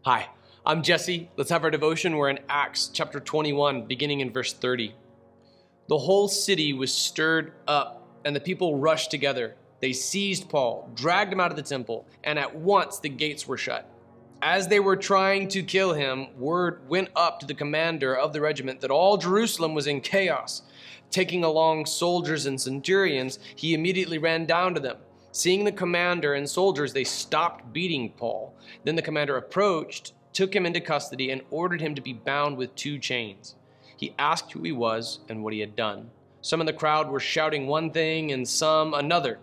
Hi, I'm Jesse. Let's have our devotion. We're in Acts chapter 21, beginning in verse 30. The whole city was stirred up, and the people rushed together. They seized Paul, dragged him out of the temple, and at once the gates were shut. As they were trying to kill him, word went up to the commander of the regiment that all Jerusalem was in chaos. Taking along soldiers and centurions, he immediately ran down to them. Seeing the commander and soldiers, they stopped beating Paul. Then the commander approached, took him into custody, and ordered him to be bound with 2 chains. He asked who he was and what he had done. Some in the crowd were shouting one thing and some another.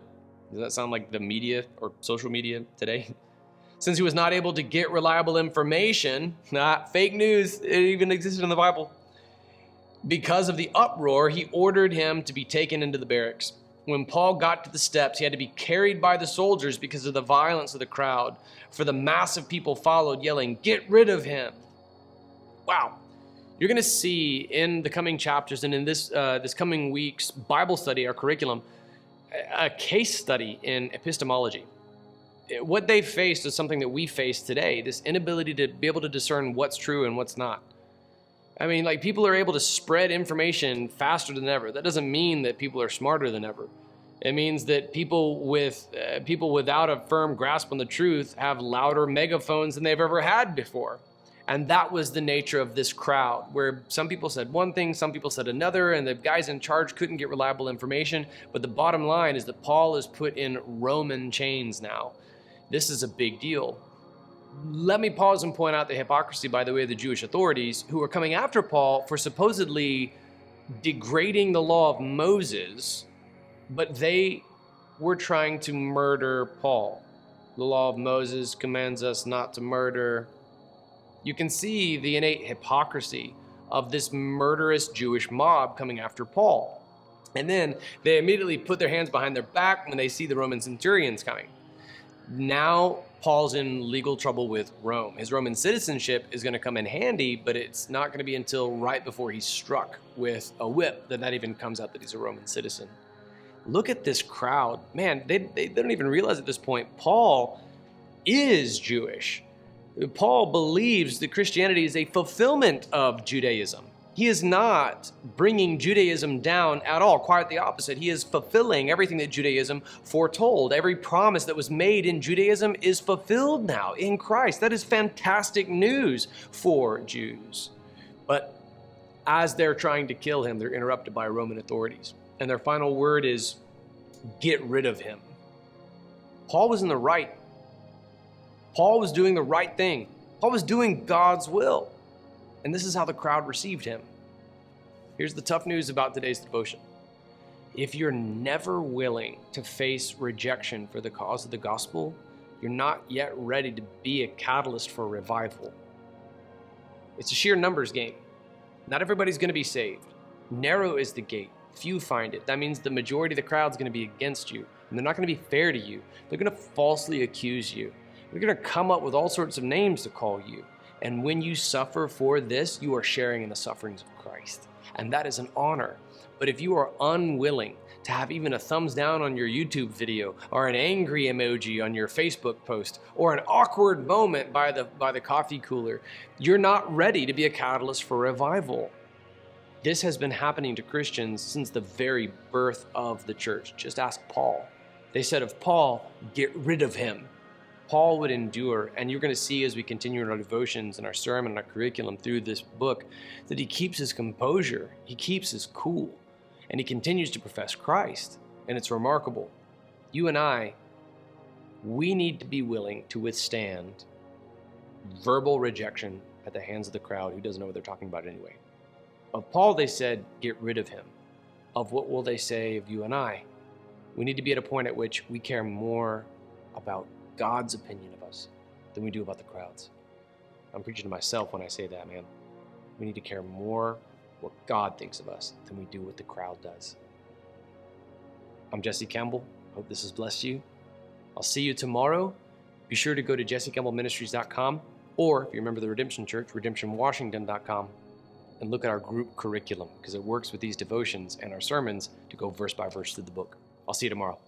Does that sound like the media or social media today? Since he was not able to get reliable information, not fake news, it even existed in the Bible. Because of the uproar, he ordered him to be taken into the barracks. When Paul got to the steps, he had to be carried by the soldiers because of the violence of the crowd. For the mass of people followed, yelling, "Get rid of him!" Wow. You're going to see in the coming chapters and in this coming week's Bible study, our curriculum, a case study in epistemology. What they faced is something that we face today, this inability to be able to discern what's true and what's not. I mean, like, people are able to spread information faster than ever. That doesn't mean that people are smarter than ever. It means that people without a firm grasp on the truth have louder megaphones than they've ever had before. And that was the nature of this crowd, where some people said one thing, some people said another, and the guys in charge couldn't get reliable information. But the bottom line is that Paul is put in Roman chains now. This is a big deal. Let me pause and point out the hypocrisy, by the way, of the Jewish authorities who are coming after Paul for supposedly degrading the law of Moses, but they were trying to murder Paul. The law of Moses commands us not to murder. You can see the innate hypocrisy of this murderous Jewish mob coming after Paul. And then they immediately put their hands behind their back when they see the Roman centurions coming. Now Paul's in legal trouble with Rome. His Roman citizenship is going to come in handy, but it's not going to be until right before he's struck with a whip that even comes out that he's a Roman citizen. Look at this crowd. Man, they don't even realize at this point, Paul is Jewish. Paul believes that Christianity is a fulfillment of Judaism. He is not bringing Judaism down at all, quite the opposite. He is fulfilling everything that Judaism foretold. Every promise that was made in Judaism is fulfilled now in Christ. That is fantastic news for Jews. But as they're trying to kill him, they're interrupted by Roman authorities. And their final word is, "Get rid of him." Paul was in the right. Paul was doing the right thing. Paul was doing God's will. And this is how the crowd received him. Here's the tough news about today's devotion. If you're never willing to face rejection for the cause of the gospel, you're not yet ready to be a catalyst for revival. It's a sheer numbers game. Not everybody's going to be saved. Narrow is the gate. Few find it. That means the majority of the crowd's going to be against you. And they're not going to be fair to you. They're going to falsely accuse you. They're going to come up with all sorts of names to call you. And when you suffer for this, you are sharing in the sufferings of Christ. And that is an honor. But if you are unwilling to have even a thumbs down on your YouTube video, or an angry emoji on your Facebook post, or an awkward moment by the coffee cooler, you're not ready to be a catalyst for revival. This has been happening to Christians since the very birth of the church. Just ask Paul. They said of Paul, "Get rid of him." Paul would endure, and you're going to see as we continue in our devotions and our sermon and our curriculum through this book that he keeps his composure, he keeps his cool, and he continues to profess Christ, and it's remarkable. You and I, we need to be willing to withstand verbal rejection at the hands of the crowd who doesn't know what they're talking about anyway. Of Paul, they said, "Get rid of him." Of what will they say of you and I? We need to be at a point at which we care more about God's opinion of us than we do about the crowds. I'm preaching to myself when I say that, man. We need to care more what God thinks of us than we do what the crowd does. I'm Jesse Campbell. Hope this has blessed you. I'll see you tomorrow. Be sure to go to jessecampbellministries.com, or if you're a member of the Redemption Church, redemptionwashington.com, and look at our group curriculum, because it works with these devotions and our sermons to go verse by verse through the book. I'll see you tomorrow.